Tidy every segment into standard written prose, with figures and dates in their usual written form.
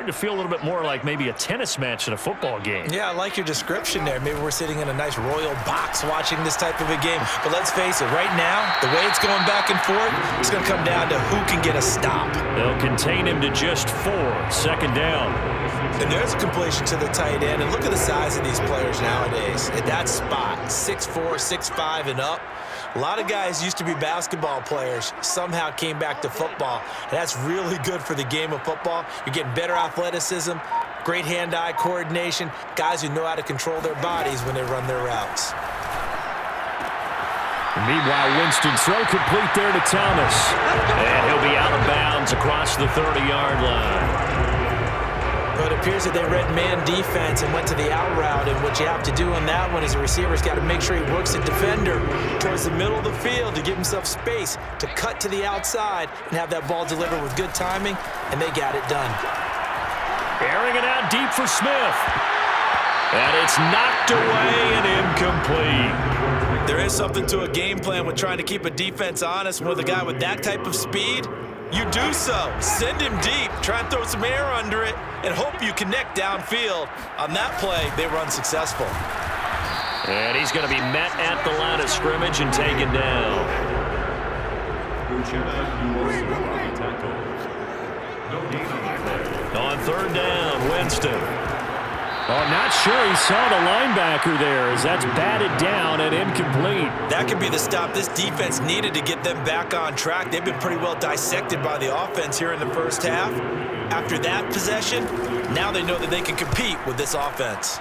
To feel a little bit more like maybe a tennis match in a football game. Yeah, I like your description there. Maybe we're sitting in a nice royal box watching this type of a game. But let's face it, right now, the way it's going back and forth, it's going to come down to who can get a stop. They'll contain him to just 4. Second down. And there's a completion to the tight end. And look at the size of these players nowadays. At that spot, 6'4", 6'5", and up. A lot of guys used to be basketball players, somehow came back to football. And that's really good for the game of football. You're getting better athleticism, great hand-eye coordination, guys who know how to control their bodies when they run their routes. Meanwhile, Winston's throw complete there to Thomas. And he'll be out of bounds across the 30-yard line. But it appears that they read man defense and went to the out route, and what you have to do on that one is the receiver's got to make sure he works the defender towards the middle of the field to give himself space to cut to the outside and have that ball delivered with good timing, and they got it done. Airing it out deep for Smith. And it's knocked away and incomplete. There is something to a game plan with trying to keep a defense honest with a guy with that type of speed. You do so. Send him deep. Try and throw some air under it and hope you connect downfield. On that play, they run successful. And he's going to be met at the line of scrimmage and taken down. On third down, Winston. Oh, not sure he saw the linebacker there as that's batted down and incomplete. That could be the stop this defense needed to get them back on track. They've been pretty well dissected by the offense here in the first half. After that possession, now they know that they can compete with this offense.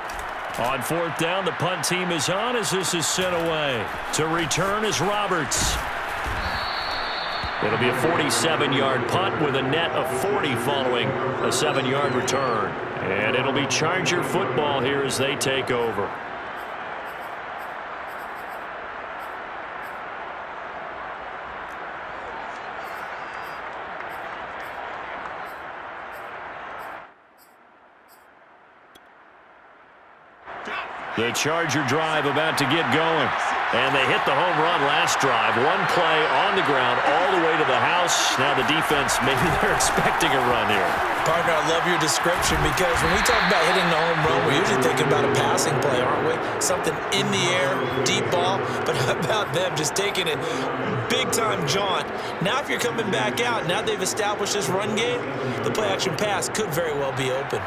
On fourth down, the punt team is on as this is sent away. To return is Roberts. It'll be a 47-yard punt with a net of 40 following a 7-yard return. And it'll be Charger football here as they take over. The Charger drive about to get going. And they hit the home run last drive. One play on the ground all the way to the house. Now the defense, maybe they're expecting a run here. Partner, I love your description because when we talk about hitting the home run, we're usually thinking about a passing play, aren't we? Something in the air, deep ball. But how about them just taking it big-time jaunt? Now if you're coming back out, now they've established this run game, the play-action pass could very well be open.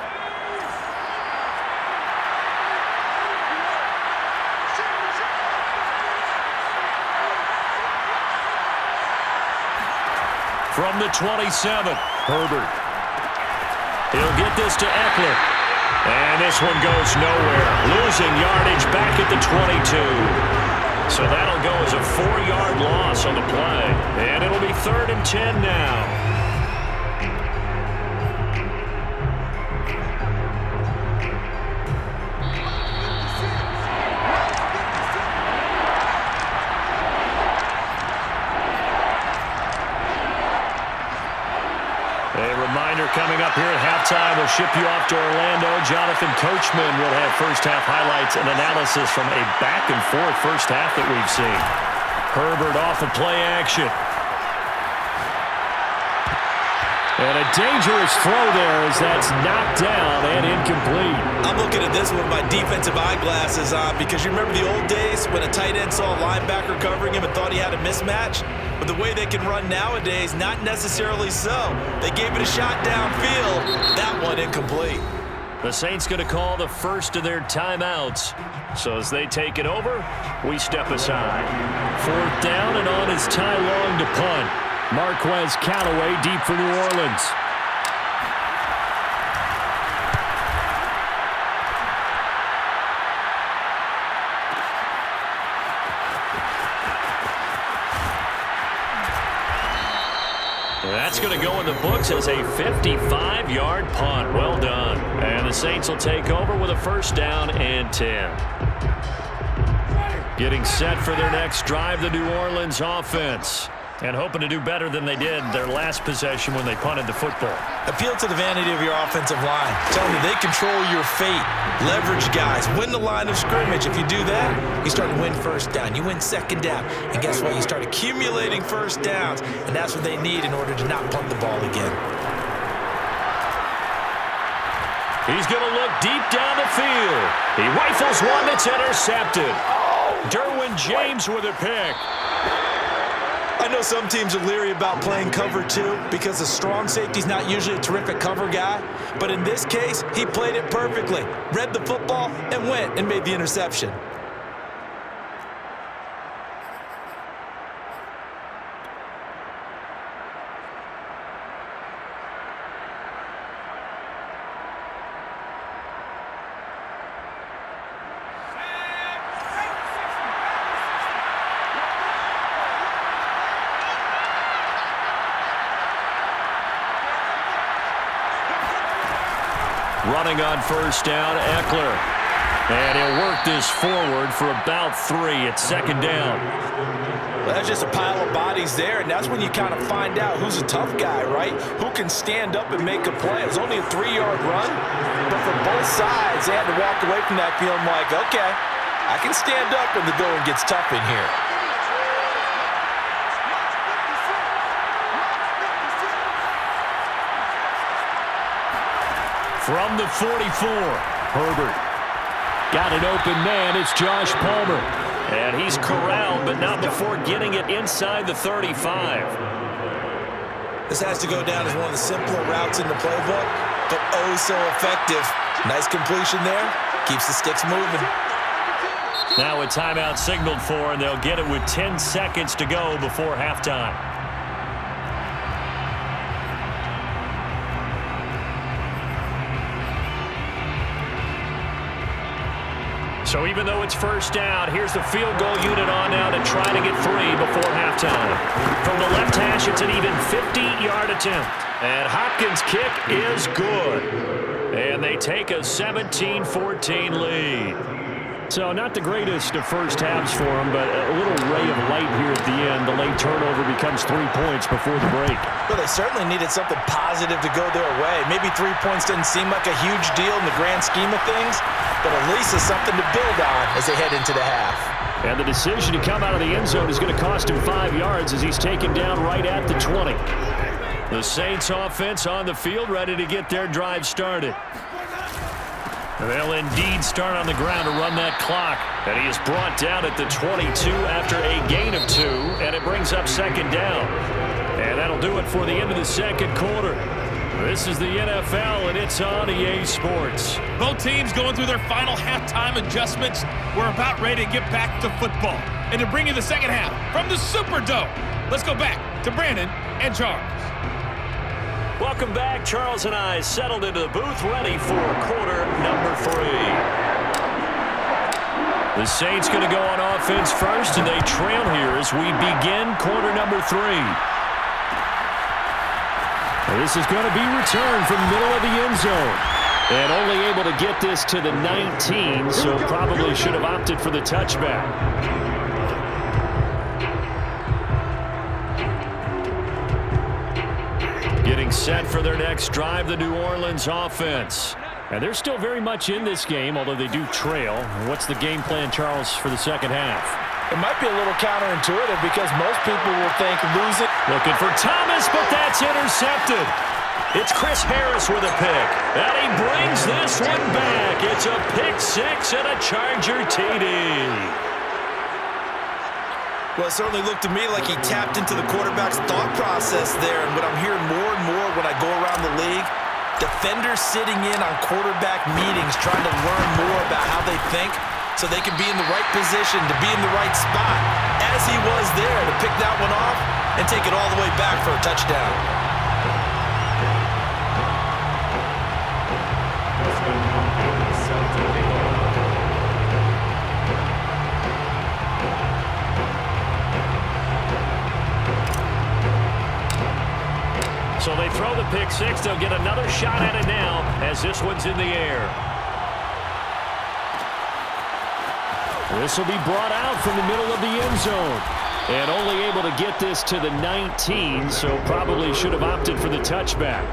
From the 27, Herbert. He'll get this to Eckler. And this one goes nowhere. Losing yardage back at the 22. So that'll go as a 4-yard loss on the play. And it'll be 3rd and 10 now. Coming up here at halftime, we'll ship you off to Orlando. Jonathan Coachman will have first-half highlights and analysis from a back-and-forth first half that we've seen. Herbert off of play action. And a dangerous throw there as that's knocked down and incomplete. I'm looking at this with my defensive eyeglasses on because you remember the old days when a tight end saw a linebacker covering him and thought he had a mismatch? But the way they can run nowadays, not necessarily so. They gave it a shot downfield. That one incomplete. The Saints going to call the first of their timeouts. So as they take it over, we step aside. 4th down and on is Ty Long to punt. Marquez Callaway deep for New Orleans. That's going to go in the books as a 55-yard punt. Well done. And the Saints will take over with a 1st down and 10. Getting set for their next drive, the New Orleans offense. And hoping to do better than they did their last possession when they punted the football. Appeal to the vanity of your offensive line. Tell them they control your fate. Leverage guys. Win the line of scrimmage. If you do that, you start to win 1st down. You win 2nd down. And guess what? You start accumulating 1st downs. And that's what they need in order to not punt the ball again. He's going to look deep down the field. He rifles one that's intercepted. Derwin James with a pick. I know some teams are leery about playing cover 2 because a strong safety's not usually a terrific cover guy. But in this case, he played it perfectly. Read the football and went and made the interception. Running on first down, Eckler. And he'll work this forward for about 3. It's second down. Well, that's just a pile of bodies there, and that's when you kind of find out who's a tough guy, right? Who can stand up and make a play. It was only a 3-yard run, but for both sides, they had to walk away from that feeling like, okay, I can stand up when the going gets tough in here. From the 44, Herbert. Got an open man. It's Josh Palmer. And he's corralled, but not before getting it inside the 35. This has to go down as one of the simpler routes in the playbook, but oh so effective. Nice completion there. Keeps the sticks moving. Now a timeout signaled for, and they'll get it with 10 seconds to go before halftime. So even though it's first down, here's the field goal unit on now to try to get 3 before halftime. From the left hash, it's an even 50-yard attempt. And Hopkins' kick is good. And they take a 17-14 lead. So not the greatest of first halves for them, but a little ray of light here at the end. The late turnover becomes 3 points before the break. Well, they certainly needed something positive to go their way. Maybe 3 points doesn't seem like a huge deal in the grand scheme of things, but at least it's something to build on as they head into the half. And the decision to come out of the end zone is going to cost him 5 yards as he's taken down right at the 20. The Saints offense on the field, ready to get their drive started. They'll indeed start on the ground to run that clock. And he is brought down at the 22 after a gain of 2, and it brings up second down. And that'll do it for the end of the second quarter. This is the NFL, and it's on EA Sports. Both teams going through their final halftime adjustments. We're about ready to get back to football. And to bring you the second half from the Superdome, let's go back to Brandon and Charles. Welcome back. Charles and I settled into the booth, ready for quarter number 3. The Saints going to go on offense first, and they trail here as we begin quarter number 3. This is going to be returned from the middle of the end zone. And only able to get this to the 19, so probably should have opted for the touchback. Getting set for their next drive, the New Orleans offense. And they're still very much in this game, although they do trail. What's the game plan, Charles, for the second half? It might be a little counterintuitive because most people will think losing. Looking for Thomas, but that's intercepted. It's Chris Harris with a pick. And he brings this one back. It's a pick 6 and a Charger TD. Well, it certainly looked to me like he tapped into the quarterback's thought process there. And what I'm hearing more and more when I go around the league, defenders sitting in on quarterback meetings trying to learn more about how they think so they can be in the right position to be in the right spot, as he was there to pick that one off and take it all the way back for a touchdown. So they throw the pick 6. They'll get another shot at it now as this one's in the air. This will be brought out from the middle of the end zone. And only able to get this to the 19, so probably should have opted for the touchback.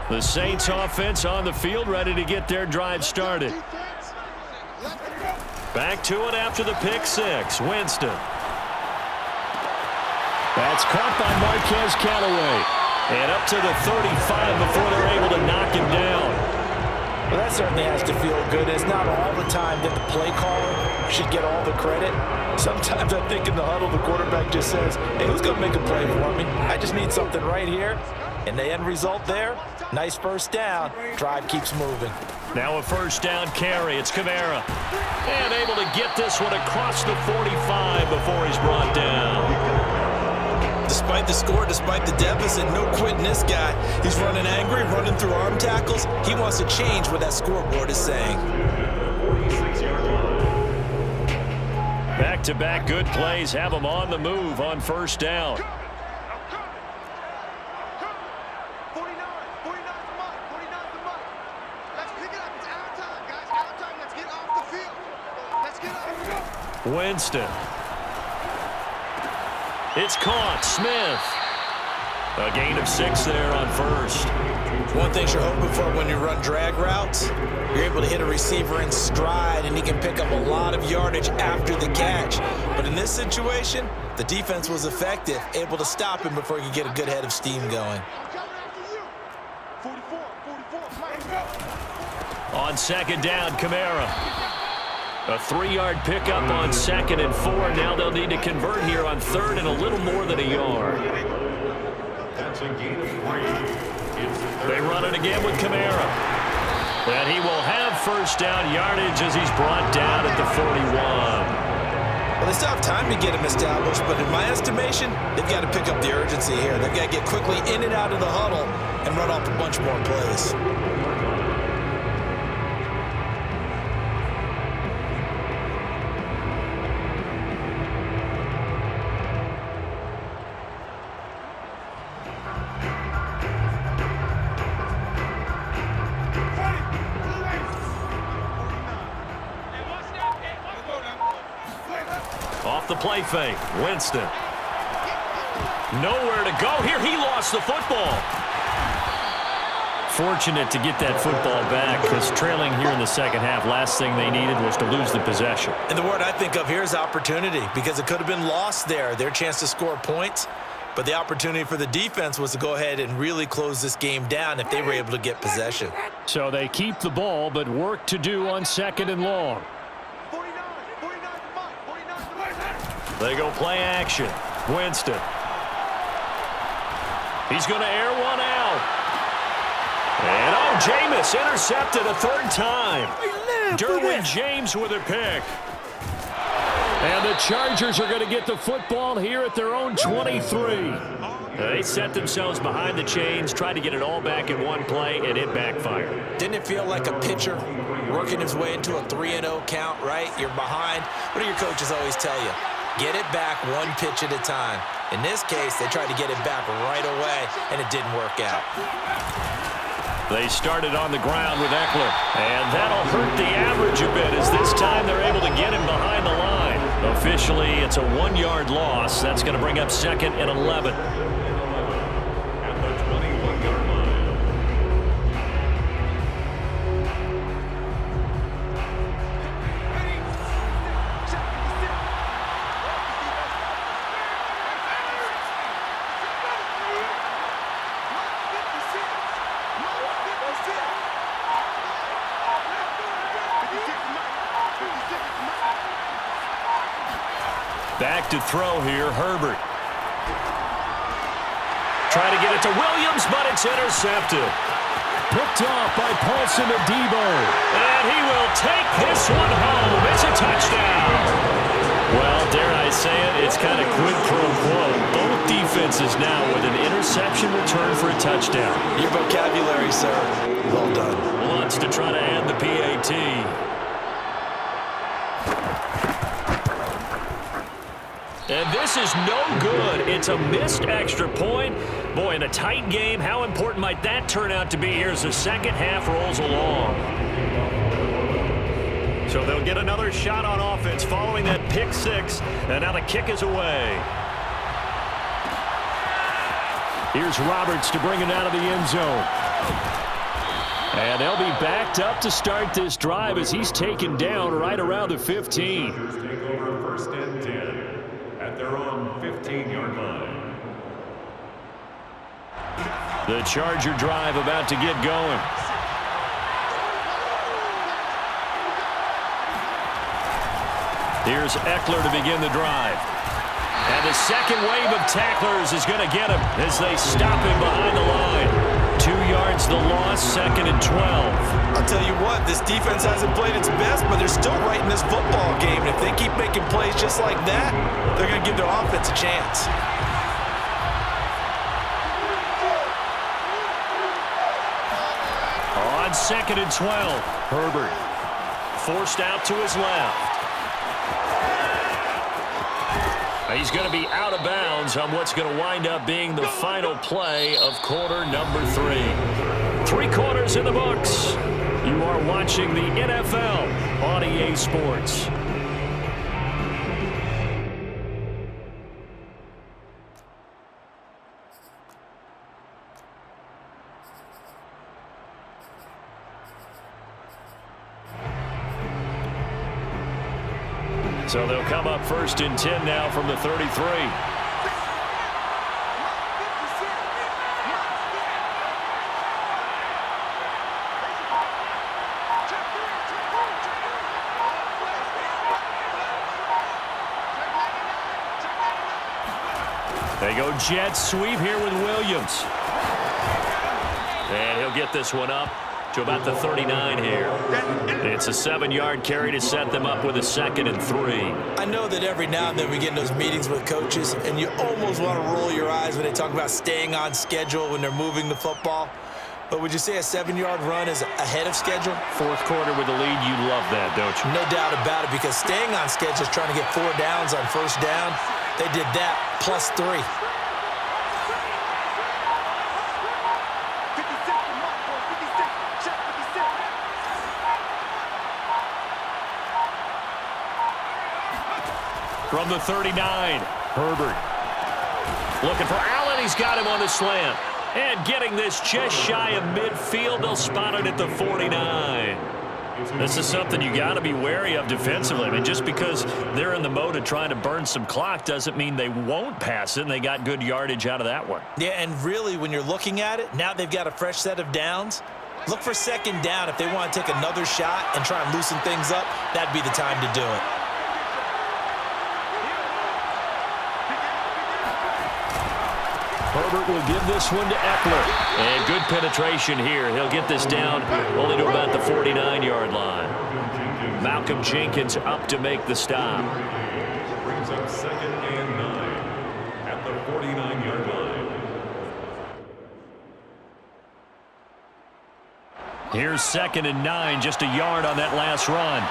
The The Saints offense on the field, ready to get their drive started. Back to it after the pick six. Winston. That's caught by Marquez Callaway. And up to the 35 before they're able to knock him down. Well, that certainly has to feel good. It's not all the time that the play caller should get all the credit. Sometimes I think in the huddle, the quarterback just says, hey, who's going to make a play for me? I just need something right here. And the end result there, nice first down. Drive keeps moving. Now a first down carry. It's Kamara. And able to get this one across the 45 before he's brought down. Despite the score, despite the deficit, no quitting this guy. He's running angry, running through arm tackles. He wants to change what that scoreboard is saying. Back-to-back good plays have him on the move on first down. Winston. It's caught. Smith. A gain of 6 there on first. One thing you're hoping for when you run drag routes, you're able to hit a receiver in stride, and he can pick up a lot of yardage after the catch. But in this situation, the defense was effective, able to stop him before he could get a good head of steam going. On second down, Kamara. A 3-yard pickup on 2nd and 4. Now they'll need to convert here on 3rd and a little more than a yard. They run it again with Kamara. And he will have first down yardage as he's brought down at the 41. Well, they still have time to get him established, but in my estimation, they've got to pick up the urgency here. They've got to get quickly in and out of the huddle and run off a bunch more plays. Off the play fake, Winston. Nowhere to go here. He lost the football. Fortunate to get that football back, because trailing here in the second half, last thing they needed was to lose the possession. And the word I think of here is opportunity, because it could have been lost there. Their chance to score points, but the opportunity for the defense was to go ahead and really close this game down if they were able to get possession. So they keep the ball, but work to do on 2nd and long. They go play action. Winston. He's going to air one out. And, oh, Jameis intercepted a 3rd time. Derwin James with a pick. And the Chargers are going to get the football here at their own 23. They set themselves behind the chains, tried to get it all back in one play, and it backfired. Didn't it feel like a pitcher working his way into a 3-0 count, right? You're behind. What do your coaches always tell you? Get it back one pitch at a time. In this case, they tried to get it back right away, and it didn't work out. They started on the ground with Eckler, and that'll hurt the average a bit, as this time they're able to get him behind the line. Officially, it's a 1-yard loss. That's going to bring up 2nd and 11. Back to throw here, Herbert. Try to get it to Williams, but it's intercepted. Picked off by Paulson Adebo. And he will take this one home. It's a touchdown. Well, dare I say it, it's kind of quid pro quo. Both defenses now with an interception return for a touchdown. Your vocabulary, sir. Well done. Wants to try to add the PAT. And this is no good. It's a missed extra point. Boy, in a tight game, how important might that turn out to be here as the second half rolls along? So they'll get another shot on offense following that pick six. And now the kick is away. Here's Roberts to bring it out of the end zone. And they'll be backed up to start this drive as he's taken down right around the 15. Take over first and 10 at their own 15-yard line. The Charger drive about to get going. Here's Eckler to begin the drive. And the second wave of tacklers is going to get him as they stop him behind the line. 2 yards the loss, 2nd and 12. I'll tell you what, this defense hasn't played its best, but they're still right in this football game. And if they keep making plays just like that, they're going to give their offense a chance. On 2nd and 12, Herbert forced out to his left. He's going to be out of bounds on what's going to wind up being the final play of quarter number 3. 3 quarters in the books. You are watching the NFL on EA Sports. So they'll come up 1st and 10 now from the 33. They go jet sweep here with Williams. And he'll get this one up to about the 39 here. It's a 7-yard carry to set them up with a 2nd and 3. I know that every now and then we get in those meetings with coaches, and you almost want to roll your eyes when they talk about staying on schedule when they're moving the football. But would you say a 7-yard run is ahead of schedule? 4th quarter with the lead, you love that, don't you? No doubt about it, because staying on schedule is trying to get 4 downs on 1st down. They did that plus 3. From the 39, Herbert. Looking for Allen. He's got him on the slant. And getting this just shy of midfield. They'll spot it at the 49. This is something you got to be wary of defensively. I mean, just because they're in the mode of trying to burn some clock doesn't mean they won't pass it, and they got good yardage out of that one. Yeah, and really, when you're looking at it, now they've got a fresh set of downs. Look for 2nd down. If they want to take another shot and try and loosen things up, that'd be the time to do it. Herbert will give this one to Eckler. And good penetration here. He'll get this down only to about the 49-yard line. Malcolm Jenkins up to make the stop. Brings up 2nd and 9 at the 49-yard line. Here's 2nd and 9, just a yard on that last run.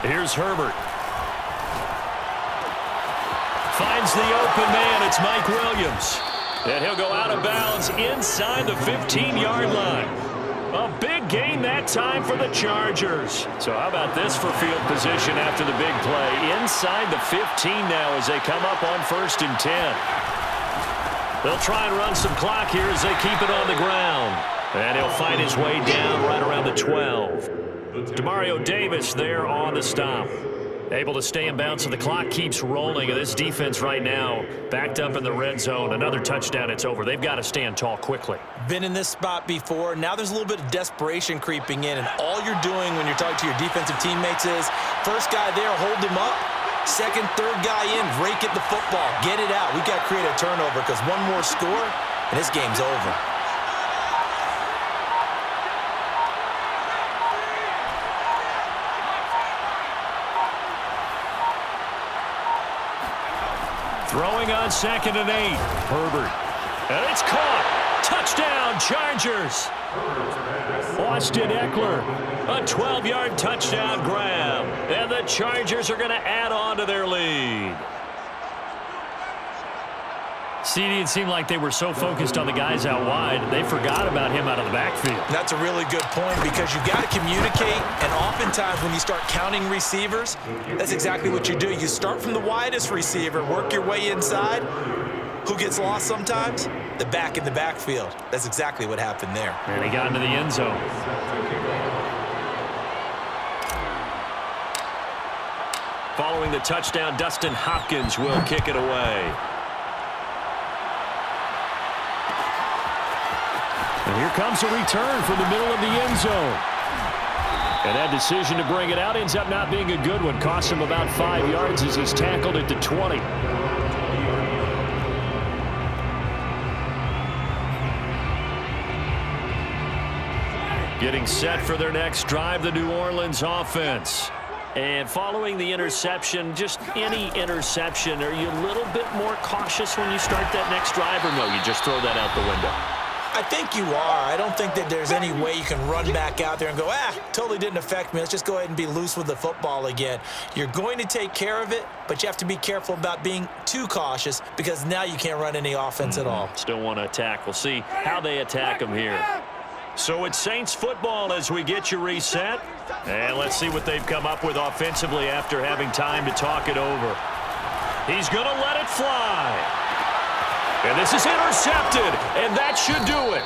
Here's Herbert. Finds the open man. It's Mike Williams. And he'll go out of bounds inside the 15-yard line. A big gain that time for the Chargers. So how about this for field position after the big play? Inside the 15 now as they come up on 1st and 10. They'll try and run some clock here as they keep it on the ground. And he'll find his way down right around the 12. Demario Davis there on the stop. Able to stay in bounds, so the clock keeps rolling. And this defense right now backed up in the red zone. Another touchdown, it's over. They've got to stand tall quickly. Been in this spot before. Now there's a little bit of desperation creeping in. And all you're doing when you're talking to your defensive teammates is, first guy there, hold him up. Second, third guy in, rake at the football. Get it out. We've got to create a turnover because one more score, and this game's over. Throwing on 2nd and 8. Herbert. And it's caught. Touchdown, Chargers. Austin Eckler. A 12-yard touchdown grab. And the Chargers are going to add on to their lead. CD, it seemed like they were so focused on the guys out wide, they forgot about him out of the backfield. That's a really good point because you got to communicate, and oftentimes when you start counting receivers, that's exactly what you do. You start from the widest receiver, work your way inside. Who gets lost sometimes? The back in the backfield. That's exactly what happened there. And he got into the end zone. Following the touchdown, Dustin Hopkins will kick it away. And here comes a return from the middle of the end zone. And that decision to bring it out ends up not being a good one. Costs him about 5 yards as he's tackled at the 20. Getting set for their next drive, the New Orleans offense. And following the interception, just any interception, are you a little bit more cautious when you start that next drive, or no, you just throw that out the window? I think you are. I don't think that there's any way you can run back out there and go, totally didn't affect me. Let's just go ahead and be loose with the football again. You're going to take care of it, but you have to be careful about being too cautious because now you can't run any offense at all. Still want to attack. We'll see how they attack them here. So it's Saints football as we get you reset. And let's see what they've come up with offensively after having time to talk it over. He's going to let it fly. And this is intercepted, and that should do it.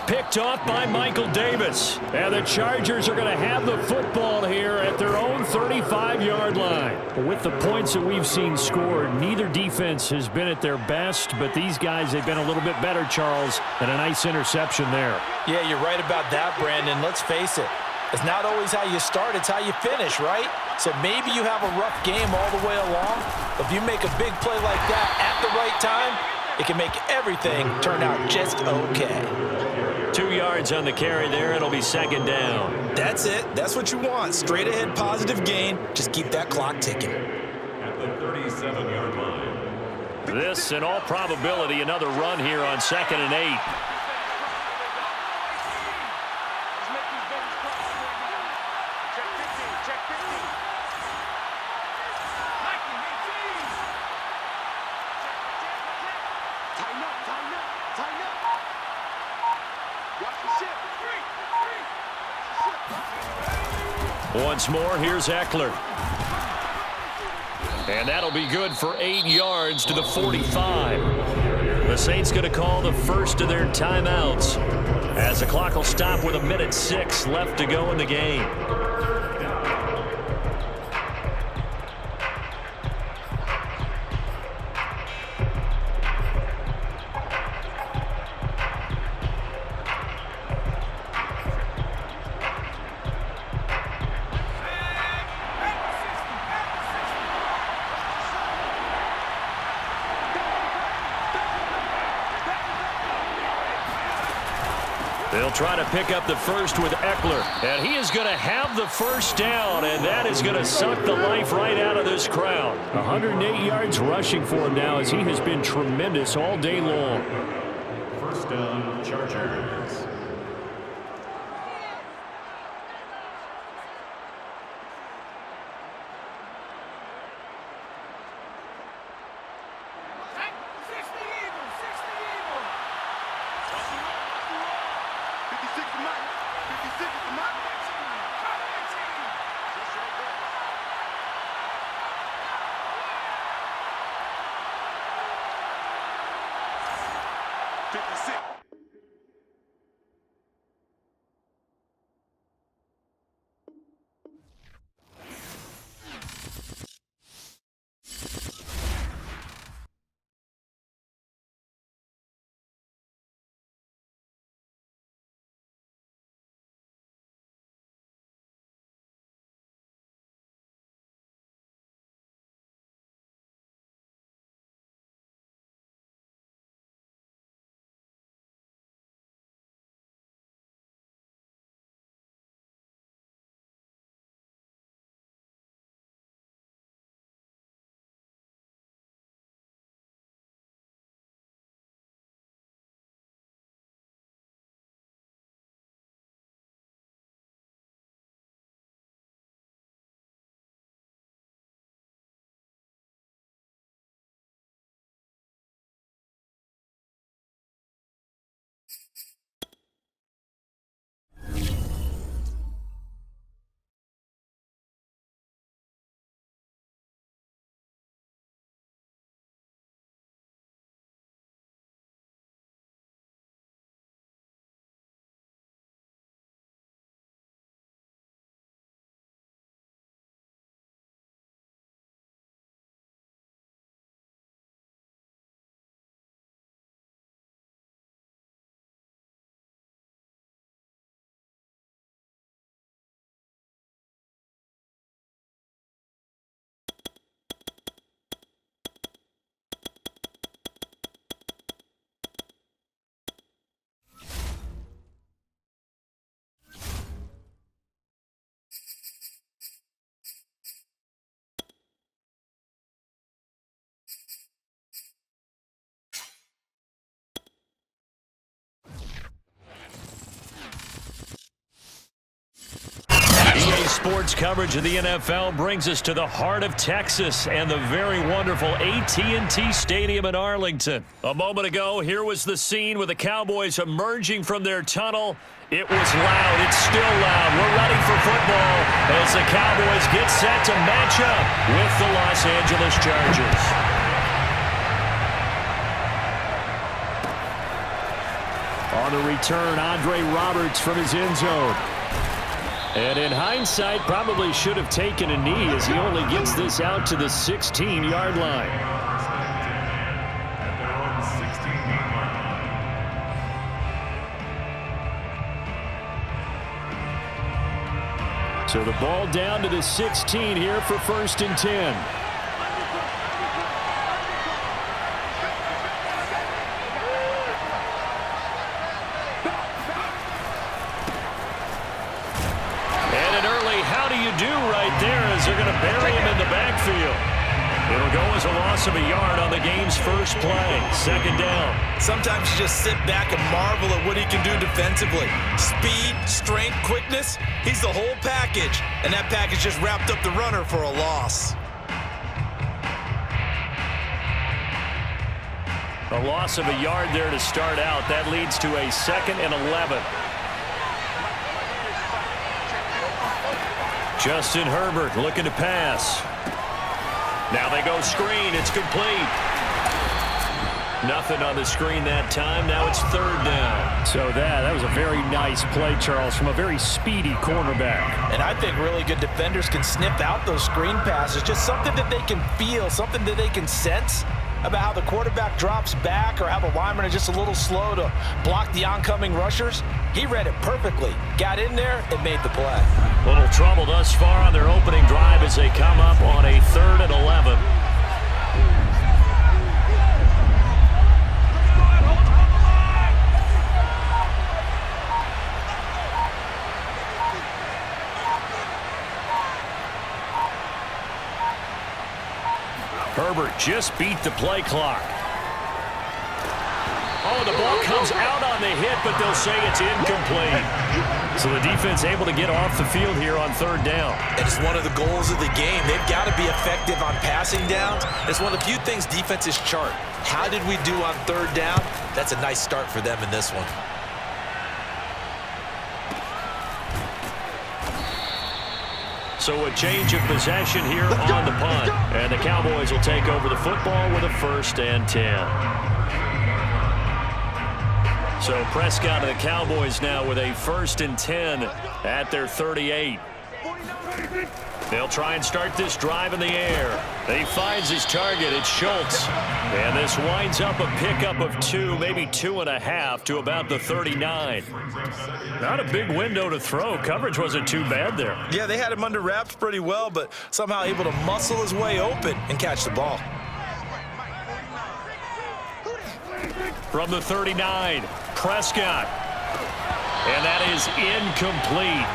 Picked off by Michael Davis. And the Chargers are going to have the football here at their own 35-yard line. With the points that we've seen scored, neither defense has been at their best, but these guys, they've been a little bit better, Charles, and a nice interception there. Yeah, you're right about that, Brandon. Let's face it. It's not always how you start, it's how you finish, right? So maybe you have a rough game all the way along, but if you make a big play like that at the right time, it can make everything turn out just okay. 2 yards on the carry there. It'll be second down. That's it. That's what you want. Straight ahead, positive gain. Just keep that clock ticking. At the 37-yard line. This, in all probability, another run here on 2nd and 8. Once more, here's Eckler. And that'll be good for 8 yards to the 45. The Saints going to call the first of their timeouts as the clock will stop with 1:06 left to go in the game. They'll try to pick up the first with Eckler. And he is going to have the first down, and that is going to suck the life right out of this crowd. 108 yards rushing for him now as he has been tremendous all day long. First down, Chargers. sports coverage of the NFL brings us to the heart of Texas and the very wonderful AT&T Stadium in Arlington. A moment ago, here was the scene with the Cowboys emerging from their tunnel. It was loud. It's still loud. We're ready for football as the Cowboys get set to match up with the Los Angeles Chargers. On the return, Andre Roberts from his end zone. And in hindsight, probably should have taken a knee as he only gets this out to the 16-yard line. So the ball down to the 16 here for 1st and 10. They're going to bury him in the backfield. It'll go as a loss of a yard on the game's first play. 2nd down. Sometimes you just sit back and marvel at what he can do defensively. Speed, strength, quickness. He's the whole package. And that package just wrapped up the runner for a loss. A loss of a yard there to start out. That leads to a 2nd and 11. Justin Herbert looking to pass. Now they go screen. It's complete. Nothing on the screen that time. Now it's 3rd down. So that was a very nice play, Charles, from a very speedy cornerback. And I think really good defenders can sniff out those screen passes. Just something that they can feel, something that they can sense about how the quarterback drops back or how the linemen are just a little slow to block the oncoming rushers. He read it perfectly, got in there, and made the play. Little trouble thus far on their opening drive as they come up on a 3rd and 11. Herbert just beat the play clock. Oh, the ball comes out on the hit, but they'll say it's incomplete. So the defense able to get off the field here on 3rd down. And it's one of the goals of the game. They've got to be effective on passing downs. It's one of the few things defenses chart. How did we do on 3rd down? That's a nice start for them in this one. So a change of possession here on the punt. And the Cowboys will take over the football with a 1st and 10. So Prescott and the Cowboys now with a 1st and 10 at their 38. They'll try and start this drive in the air. He finds his target. It's Schultz. And this winds up a pickup of 2, maybe 2.5 to about the 39. Not a big window to throw. Coverage wasn't too bad there. Yeah, they had him under wraps pretty well, but somehow able to muscle his way open and catch the ball. From the 39, Prescott. And that is incomplete.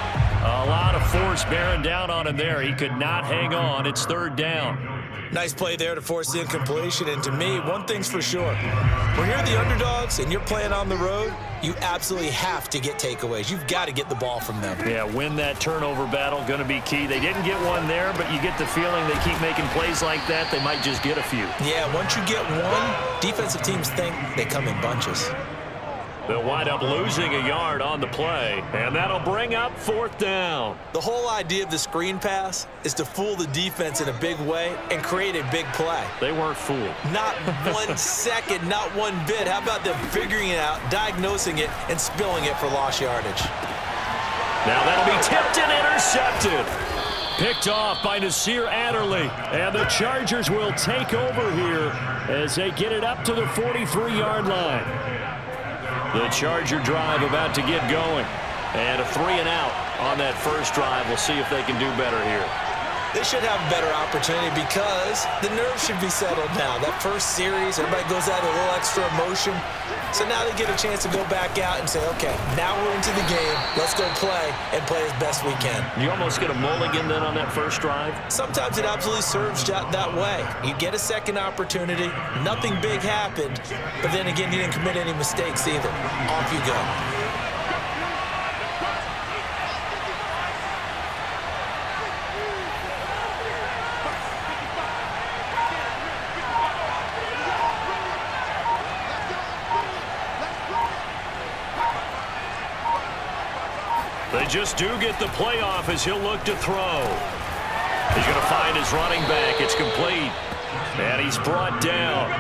A lot of force bearing down on him there. He could not hang on. It's 3rd down. Nice play there to force the incompletion. And to me, one thing's for sure. When you're the underdogs and you're playing on the road, you absolutely have to get takeaways. You've got to get the ball from them. Yeah, win that turnover battle, going to be key. They didn't get one there, but you get the feeling they keep making plays like that, they might just get a few. Yeah, once you get one, defensive teams think they come in bunches. They'll wind up losing a yard on the play, and that'll bring up 4th down. The whole idea of the screen pass is to fool the defense in a big way and create a big play. They weren't fooled. Not 1 second, not one bit. How about them figuring it out, diagnosing it, and spilling it for lost yardage? Now that'll be tipped and intercepted. Picked off by Nasir Adderley. And the Chargers will take over here as they get it up to the 43-yard line. The Charger drive about to get going. And a 3 and out on that first drive. We'll see if they can do better here. They should have a better opportunity because the nerves should be settled now. That first series, everybody goes out with a little extra emotion. So now they get a chance to go back out and say, okay, now we're into the game. Let's go play and play as best we can. You almost get a mulligan then on that first drive? Sometimes it absolutely serves that way. You get a second opportunity. Nothing big happened. But then again, you didn't commit any mistakes either. Off you go. They just do get the playoff as he'll look to throw. He's going to find his running back. It's complete. And he's brought down.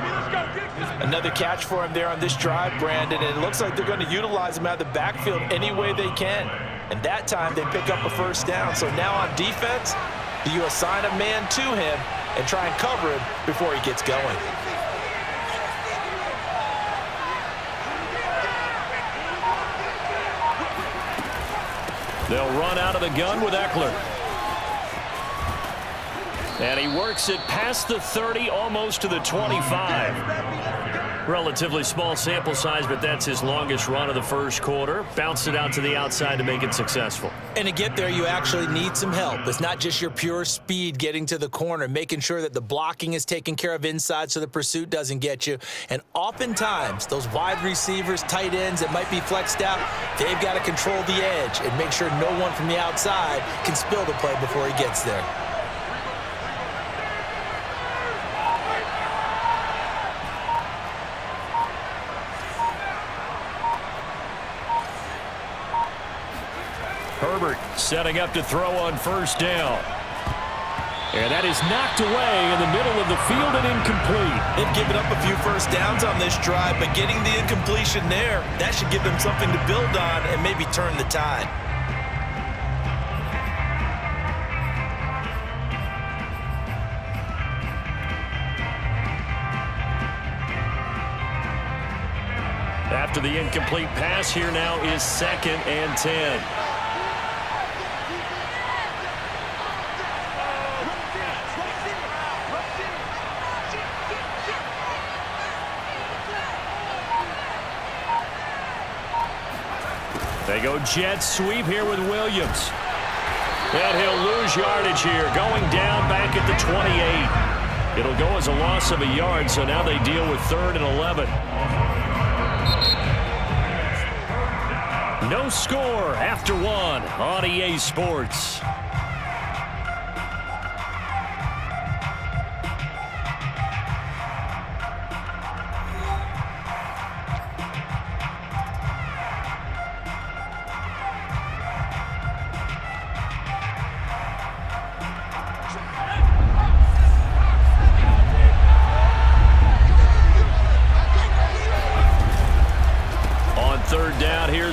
Another catch for him there on this drive, Brandon. And it looks like they're going to utilize him out of the backfield any way they can. And that time they pick up a first down. So now on defense, do you assign a man to him and try and cover him before he gets going? They'll run out of the gun with Eckler. And he works it past the 30, almost to the 25. Relatively small sample size, but that's his longest run of the first quarter. Bounced it out to the outside to make it successful. And to get there, you actually need some help. It's not just your pure speed getting to the corner, making sure that the blocking is taken care of inside so the pursuit doesn't get you. And oftentimes, those wide receivers, tight ends that might be flexed out, they've got to control the edge and make sure no one from the outside can spill the play before he gets there. Herbert setting up to throw on first down. And that is knocked away in the middle of the field and incomplete. They've given up a few first downs on this drive, but getting the incompletion there, that should give them something to build on and maybe turn the tide. After the incomplete pass, here now is 2nd and 10. They go jet sweep here with Williams. And he'll lose yardage here, going down back at the 28. It'll go as a loss of a yard, so now they deal with 3rd and 11. No score after 1 on EA Sports.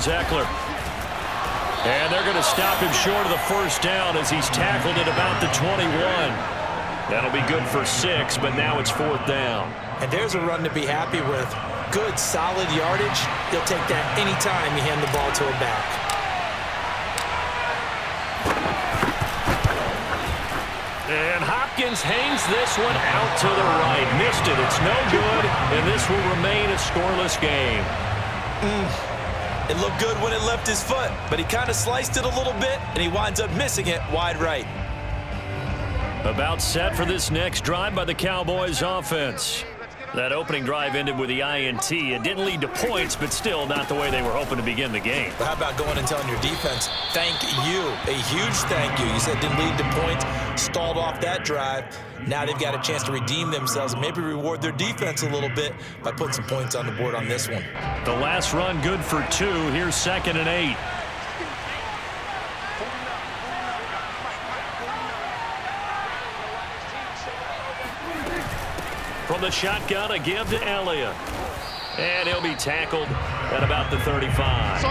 Eckler. And they're going to stop him short of the first down as he's tackled at about the 21. That'll be good for 6, but now it's 4th down. And there's a run to be happy with. Good, solid yardage. He'll take that anytime you hand the ball to a back. And Hopkins hangs this one out to the right. Missed it. It's no good, and this will remain a scoreless game. It looked good when it left his foot, but he kind of sliced it a little bit, and he winds up missing it wide right. About set for this next drive by the Cowboys offense. That opening drive ended with the INT. It didn't lead to points, but still not the way they were hoping to begin the game. But how about going and telling your defense, thank you, a huge thank you. You said it didn't lead to points, stalled off that drive. Now they've got a chance to redeem themselves and maybe reward their defense a little bit by putting some points on the board on this one. The last run good for 2. Here's 2nd and 8. From the shotgun, a give to Elliott. And he'll be tackled at about the 35.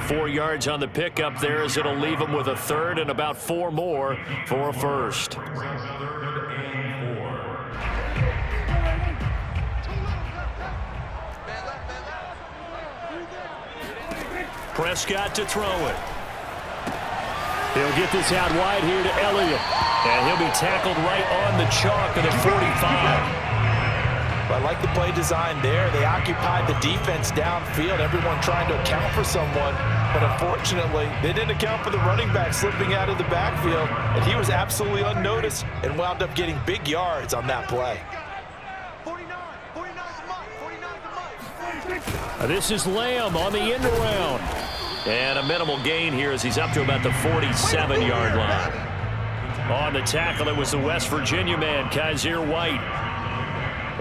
4 yards on the pickup there as it'll leave him with a 3rd and about 4 more for a first. Prescott to throw it. He'll get this out wide here to Elliott. And he'll be tackled right on the chalk at the 45. I like the play design there. They occupied the defense downfield, everyone trying to account for someone. But unfortunately, they didn't account for the running back slipping out of the backfield. And he was absolutely unnoticed and wound up getting big yards on that play. This is Lamb on the end around. And a minimal gain here as he's up to about the 47-yard line. On the tackle, it was the West Virginia man, Kaiser White.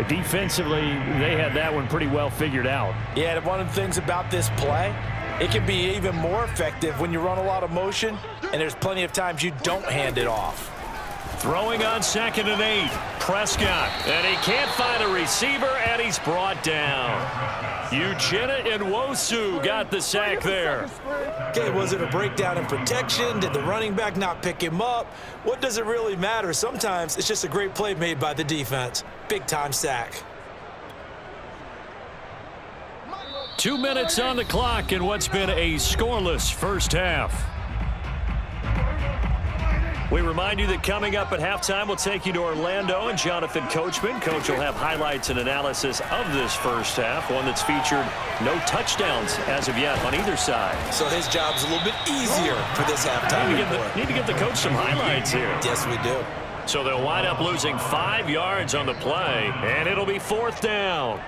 Defensively, they had that one pretty well figured out. Yeah, and one of the things about this play, It can be even more effective when you run a lot of motion, and there's plenty of times you don't hand it off. Throwing on 2nd and 8, Prescott. And he can't find a receiver, and he's brought down. Uchenna Nwosu got the sack there. Okay, was it a breakdown in protection? Did the running back not pick him up? What does it really matter? Sometimes it's just a great play made by the defense. Big-time sack. 2 minutes on the clock in what's been a scoreless first half. We remind you that coming up at halftime, we'll take you to Orlando and Jonathan Coachman. Coach will have highlights and analysis of this first half, one that's featured no touchdowns as of yet on either side. So his job's a little bit easier for this halftime report. Need to give the coach some highlights here. Yes, we do. So they'll wind up losing 5 yards on the play, and it'll be 4th down.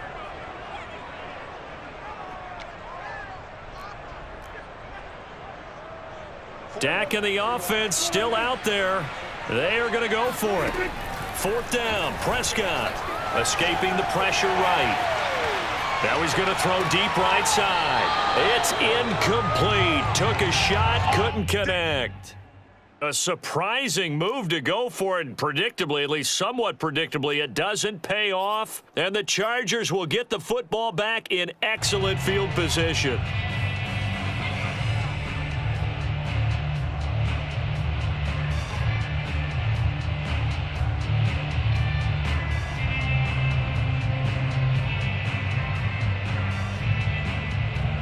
Dak and the offense still out there. They are going to go for it. 4th down, Prescott escaping the pressure right. Now he's going to throw deep right side. It's incomplete. Took a shot, couldn't connect. A surprising move to go for it, and predictably, at least somewhat predictably, it doesn't pay off. And the Chargers will get the football back in excellent field position.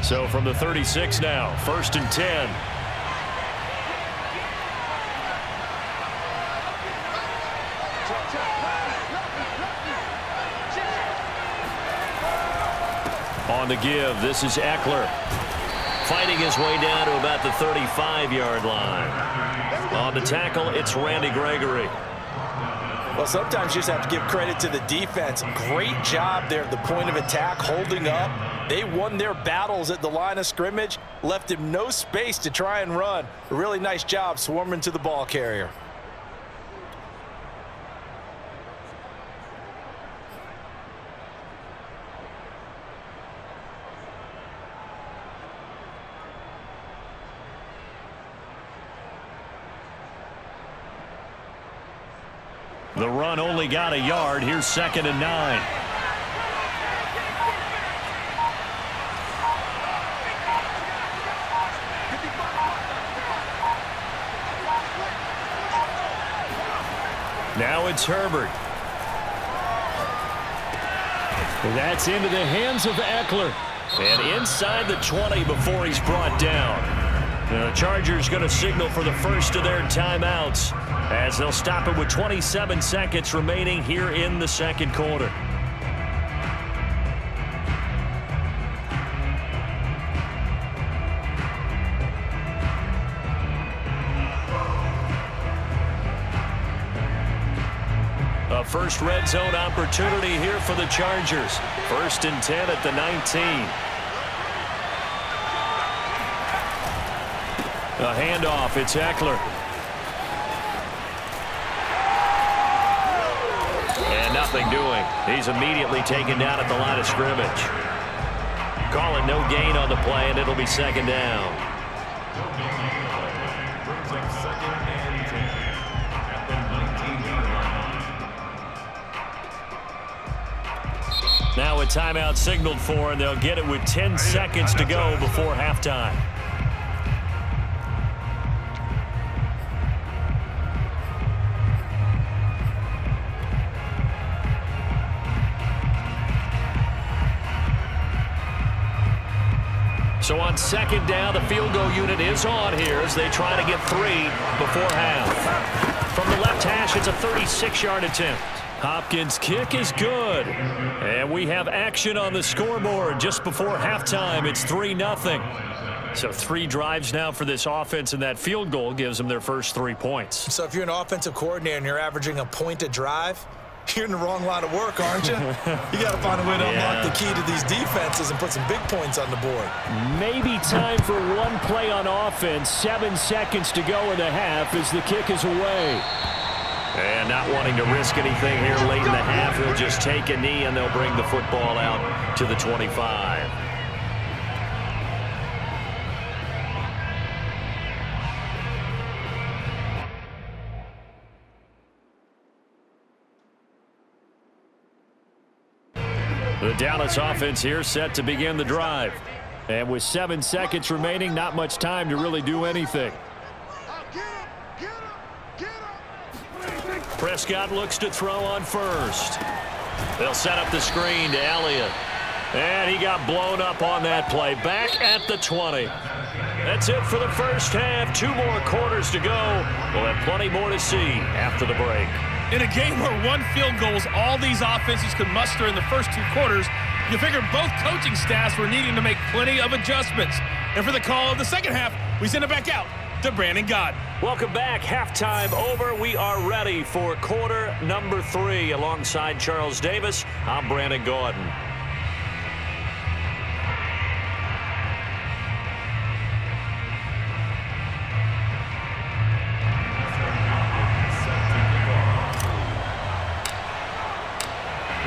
So from the 36 now, 1st and 10. On the give, this is Eckler. Fighting his way down to about the 35-yard line. On the tackle, it's Randy Gregory. Well, sometimes you just have to give credit to the defense. Great job there at the point of attack, holding up. They won their battles at the line of scrimmage, left him no space to try and run. A really nice job swarming to the ball carrier. The run only got a yard. Here's 2nd and 9. Now it's Herbert. And that's into the hands of Eckler. And inside the 20 before he's brought down. The Chargers going to signal for the first of their timeouts as they'll stop it with 27 seconds remaining here in the second quarter. A first red zone opportunity here for the Chargers. 1st and 10 at the 19. A handoff, it's Eckler. And nothing doing. He's immediately taken down at the line of scrimmage. Call it no gain on the play, and it'll be 2nd down. Brings up 2nd and 10 at the 19-yard line. Now a timeout signaled for, and they'll get it with 10 seconds to go before halftime. So on 2nd down, the field goal unit is on here as they try to get 3 before half. From the left hash, it's a 36-yard attempt. Hopkins' kick is good. And we have action on the scoreboard just before halftime. It's 3-0. So 3 drives now for this offense, and that field goal gives them their first 3 points. So if you're an offensive coordinator and you're averaging a point a drive, you're in the wrong line of work, aren't you? You got to find a way to unlock the key to these defenses and put some big points on the board. Maybe time for one play on offense. 7 seconds to go in the half as the kick is away. And not wanting to risk anything here late in the half, he'll just take a knee, and they'll bring the football out to the 25. The Dallas offense here set to begin the drive. And with 7 seconds remaining, not much time to really do anything. Prescott looks to throw on first. They'll set up the screen to Elliott. And he got blown up on that play. Back at the 20. That's it for the first half. 2 more quarters to go. We'll have plenty more to see after the break. In a game where 1 field goal is all these offenses could muster in the first 2 quarters, you figure both coaching staffs were needing to make plenty of adjustments. And for the call of the second half, we send it back out to Brandon Gaudin. Welcome back. Halftime over. We are ready for quarter number 3. Alongside Charles Davis, I'm Brandon Gaudin.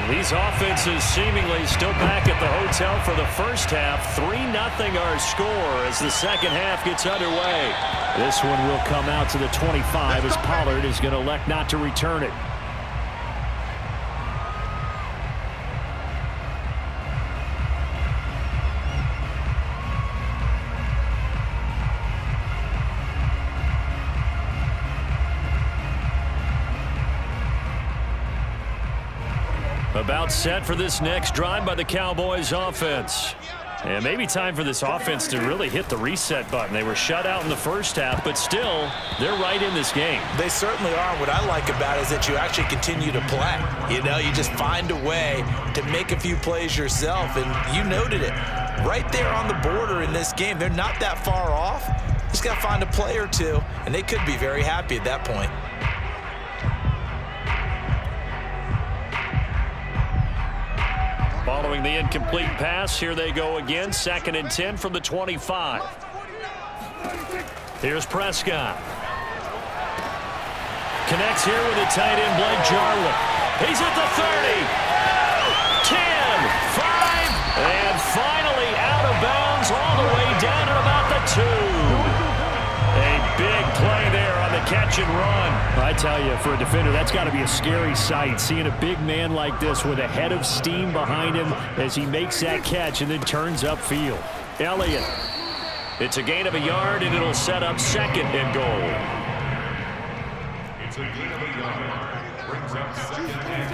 These offenses seemingly still back at the hotel for the first half. 3-0 our score as the second half gets underway. This one will come out to the 25 as Pollard is going to elect not to return it. About set for this next drive by the Cowboys offense. And maybe time for this offense to really hit the reset button. They were shut out in the first half, but still, they're right in this game. They certainly are. What I like about it is that you actually continue to play. You know, you just find a way to make a few plays yourself, and you noted it. Right there on the border in this game, they're not that far off. Just got to find a play or two, and they could be very happy at that point. Following the incomplete pass, here they go again. 2nd and 10 from the 25. Here's Prescott. Connects here with the tight end, Blake Jarwin. He's at the 30. 10, 5, and finally out of bounds all the way down at about the 2. A big play there on the catch and run. I tell you, for a defender, that's got to be a scary sight, seeing a big man like this with a head of steam behind him as he makes that catch and then turns upfield. Elliott. It's a gain of a yard, and it'll set up 2nd and goal. It's a gain of a yard. Brings up 2nd and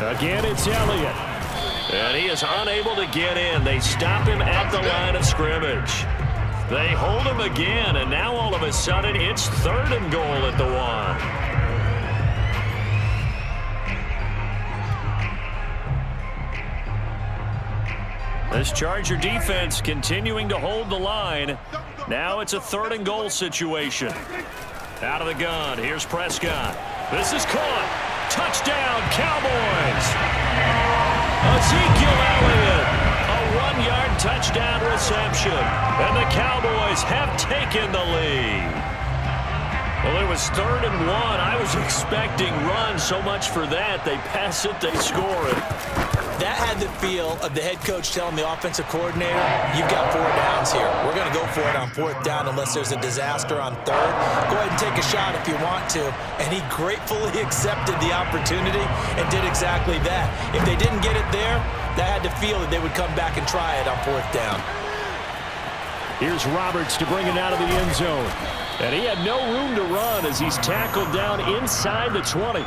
goal. Again, it's Elliott. And he is unable to get in. They stop him at the line of scrimmage. They hold him again, and now all of a sudden it's 3rd and goal at the 1. This Charger defense continuing to hold the line. Now it's a 3rd and goal situation. Out of the gun, here's Prescott. This is caught. Touchdown, Cowboys. Ezekiel Elliott. A 1-yard touchdown reception. And the Cowboys have taken the lead. Well, it was 3rd and 1. I was expecting run. So much for that. They pass it, they score it. That had the feel of the head coach telling the offensive coordinator, you've got 4 downs here. We're going to go for it on 4th down unless there's a disaster on 3rd. Go ahead and take a shot if you want to. And he gratefully accepted the opportunity and did exactly that. If they didn't get it there, that had the feel that they would come back and try it on 4th down. Here's Roberts to bring it out of the end zone. And he had no room to run as he's tackled down inside the 20.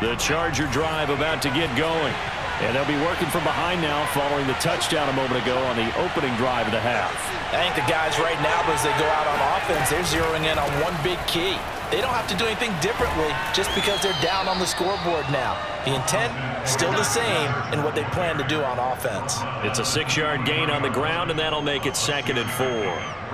The Charger drive about to get going. And they'll be working from behind now following the touchdown a moment ago on the opening drive of the half. I think the guys right now, as they go out on offense, they're zeroing in on one big key. They don't have to do anything differently just because they're down on the scoreboard now. The intent, still the same in what they plan to do on offense. It's a 6-yard gain on the ground, and that'll make it 2nd and 4.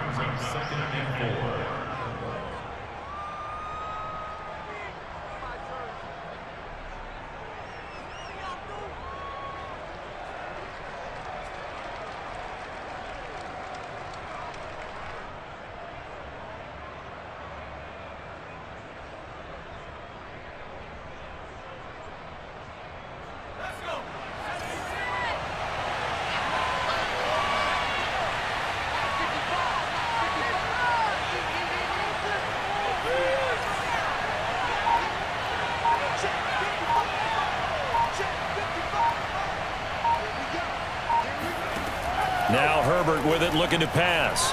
Herbert with it, looking to pass.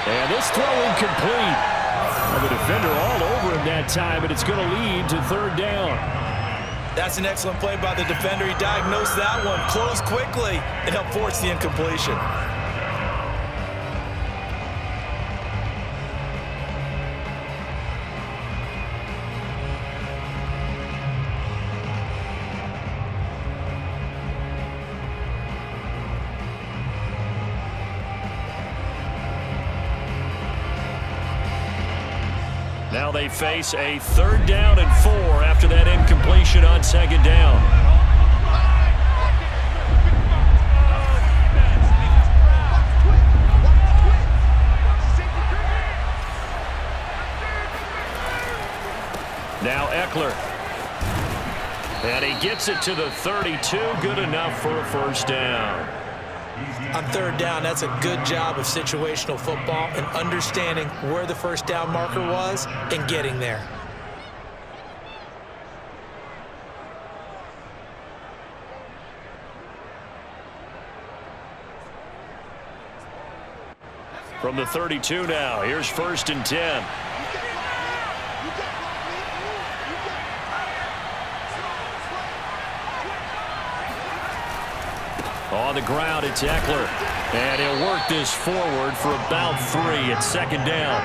And this throw incomplete. Well, the defender all over him that time, and it's going to lead to third down. That's an excellent play by the defender. He diagnosed that one, closed quickly, and helped force the incompletion. Now they face a third down and 4 after that incompletion on second down. Now Eckler. And he gets it to the 32. Good enough for a first down. On third down, that's a good job of situational football and understanding where the first down marker was and getting there. From the 32 now, here's 1st and 10. On the ground, it's Eckler. And he'll work this forward for about 3 at second down.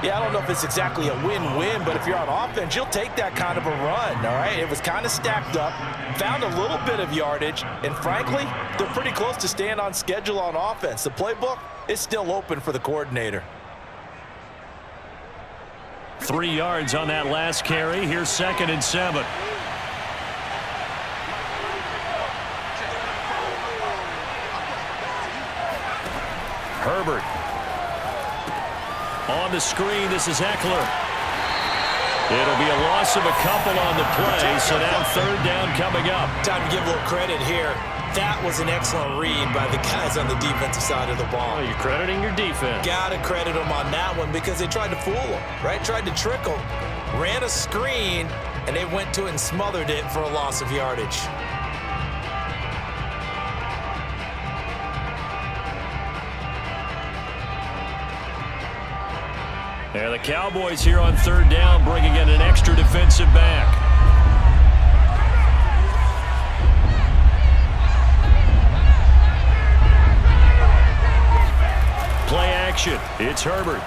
Yeah, I don't know if it's exactly a win-win, but if you're on offense, you'll take that kind of a run, all right? It was kind of stacked up, found a little bit of yardage, and frankly, they're pretty close to staying on schedule on offense. The playbook is still open for the coordinator. 3 yards on that last carry. Here's 2nd and 7. Herbert. On the screen, this is Eckler. It'll be a loss of a couple on the play, so now third down coming up. Time to give a little credit here. That was an excellent read by the guys on the defensive side of the ball. Oh, you're crediting your defense. Gotta credit them on that one because they tried to fool them, right? Tried to trick them. Ran a screen, and they went to it and smothered it for a loss of yardage. And the Cowboys here on third down, bringing in an extra defensive back. Play action. It's Herbert.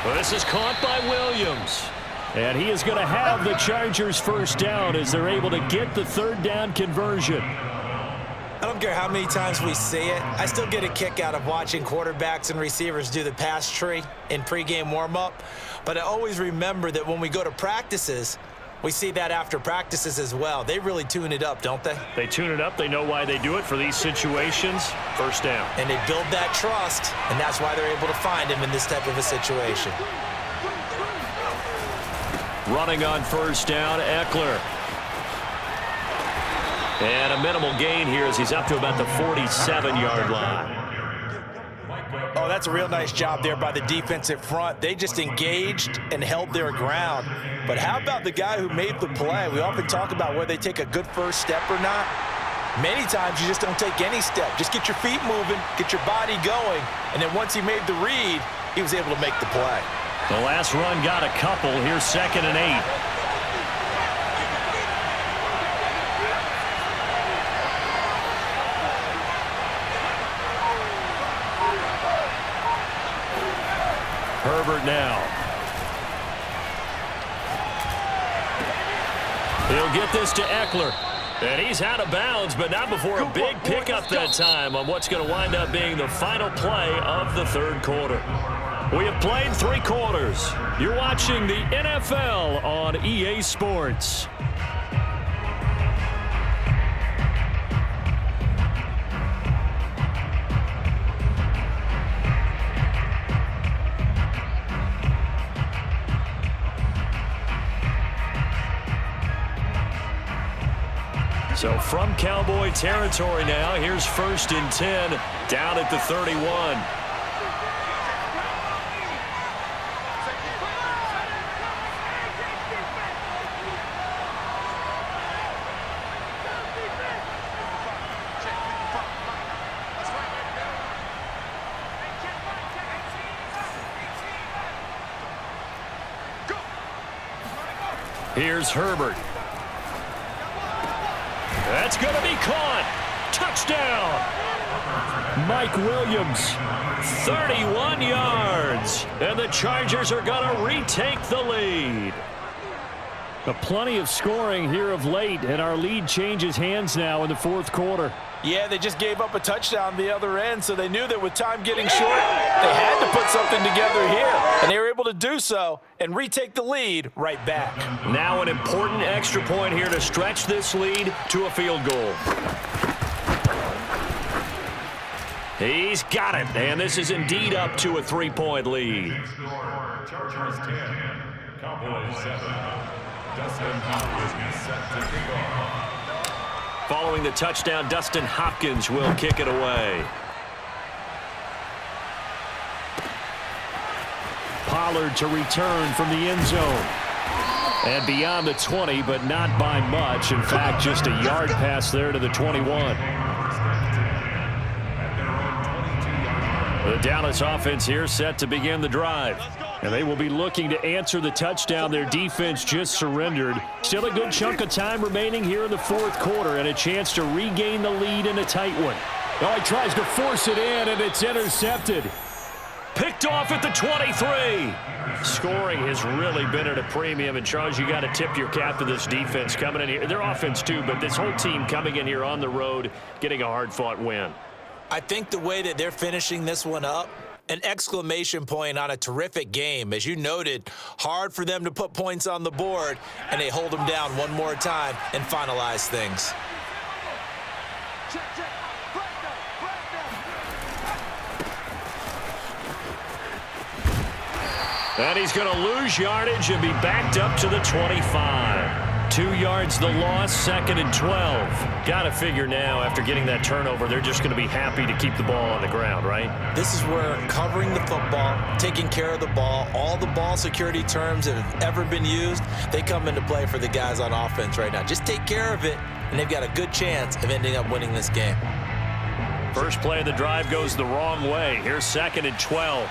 Well, this is caught by Williams. And he is going to have the Chargers first down as they're able to get the third down conversion. I don't care how many times we see it. I still get a kick out of watching quarterbacks and receivers do the pass tree in pregame warm-up. But I always remember that when we go to practices, we see that after practices as well. They really tune it up, don't they? They tune it up. They know why they do it for these situations. First down. And they build that trust, and that's why they're able to find him in this type of a situation. Running on first down, Eckler. And a minimal gain here as he's up to about the 47-yard line. Oh, that's a real nice job there by the defensive front. They just engaged and held their ground. But how about the guy who made the play? We often talk about whether they take a good first step or not. Many times you just don't take any step. Just get your feet moving, get your body going, and then once he made the read, he was able to make the play. The last run got a couple. Here's 2nd and 8. Herbert now. He'll get this to Eckler. And he's out of bounds, but not before a big pickup that time on what's going to wind up being the final play of the third quarter. We have played 3 quarters. You're watching the NFL on EA Sports. So from Cowboy territory now, here's 1st and 10 down at the 31. Here's Herbert. That's going to be caught. Touchdown. Mike Williams, 31 yards. And the Chargers are going to retake the lead. Plenty of scoring here of late, and our lead changes hands now in the fourth quarter. Yeah, they just gave up a touchdown the other end, so they knew that with time getting short, they had to put something together here. And they were able to do so and retake the lead right back. Now an important extra point here to stretch this lead to a field goal. He's got it, and this is indeed up to a 3-point lead. Chargers 10, Cowboys 7. Dustin Hopkins set to kick off. Following the touchdown, Dustin Hopkins will kick it away. Pollard to return from the end zone. And beyond the 20, but not by much. In fact, just a yard pass there to the 21. The Dallas offense here set to begin the drive. And they will be looking to answer the touchdown their defense just surrendered. Still a good chunk of time remaining here in the fourth quarter and a chance to regain the lead in a tight one. Oh, he tries to force it in, and it's intercepted. Picked off at the 23. Scoring has really been at a premium. And, Charles, you got to tip your cap to this defense coming in here. Their offense, too, but this whole team coming in here on the road, getting a hard-fought win. I think the way that they're finishing this one up, an exclamation point on a terrific game. As you noted, hard for them to put points on the board, and they hold them down one more time and finalize things. And he's going to lose yardage and be backed up to the 25. 2 yards the loss, 2nd and 12. Got to figure now, after getting that turnover, they're just going to be happy to keep the ball on the ground, right? This is where covering the football, taking care of the ball, all the ball security terms that have ever been used, they come into play for the guys on offense right now. Just take care of it, and they've got a good chance of ending up winning this game. First play of the drive goes the wrong way. Here's 2nd and 12.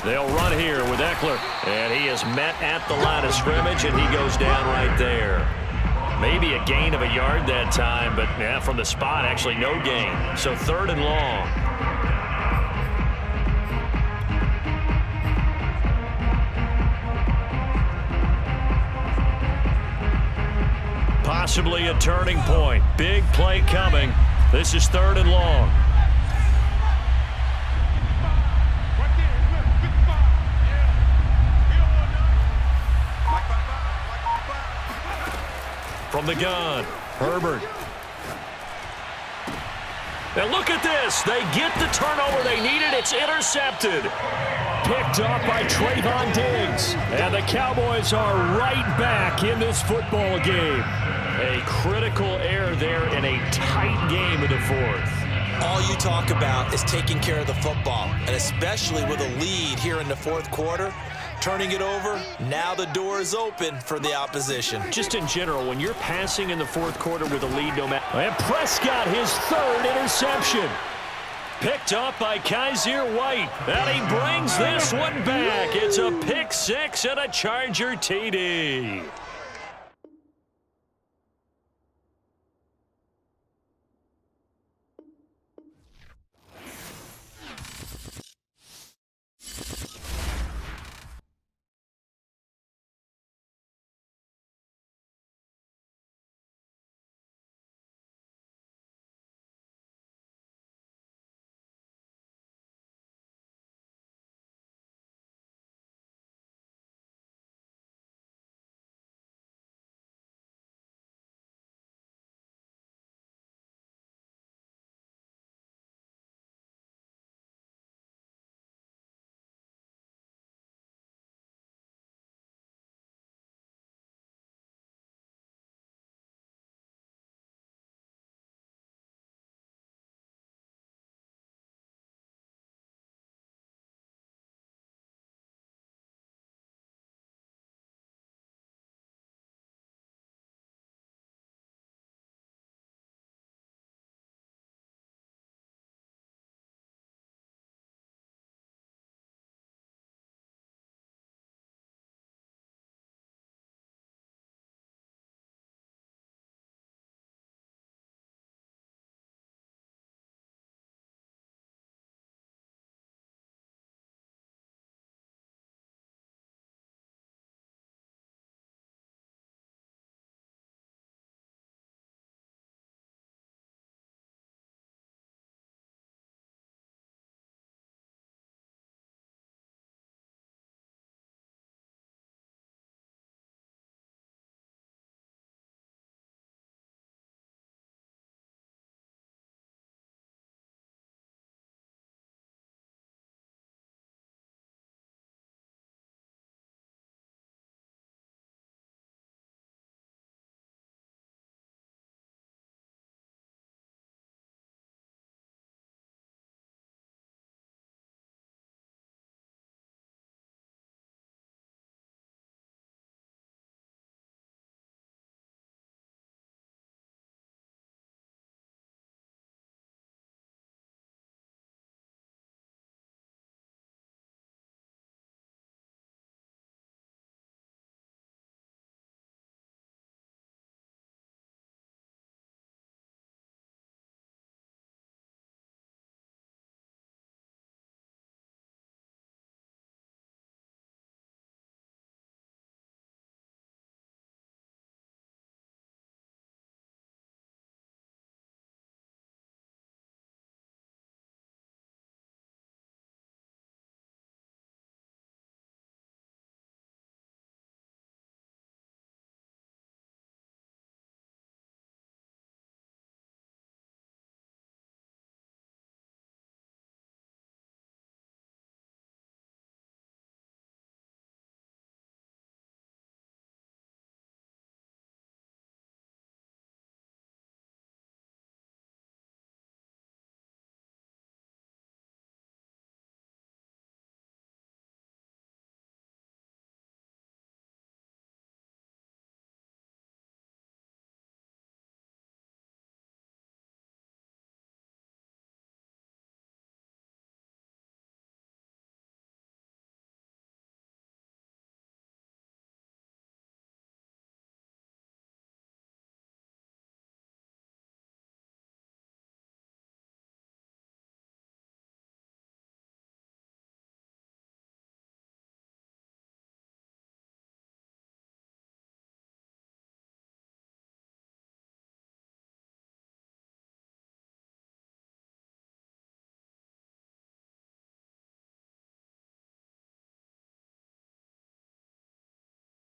They'll run here with Eckler. And he is met at the line of scrimmage, and he goes down right there. Maybe a gain of a yard that time, but yeah, from the spot, actually no gain. So 3rd and long. Possibly a turning point. Big play coming. This is 3rd and long. From the gun, Herbert. And look at this. They get the turnover they needed. It's intercepted. Picked up by Trayvon Diggs. And the Cowboys are right back in this football game. A critical error there in a tight game of the fourth. All you talk about is taking care of the football, and especially with a lead here in the fourth quarter. Turning it over, now the door is open for the opposition. Just in general, when you're passing in the fourth quarter with a lead, no matter. And Prescott, his 3rd interception. Picked up by Kaiser White. And he brings this one back. It's a pick 6 and a Charger TD.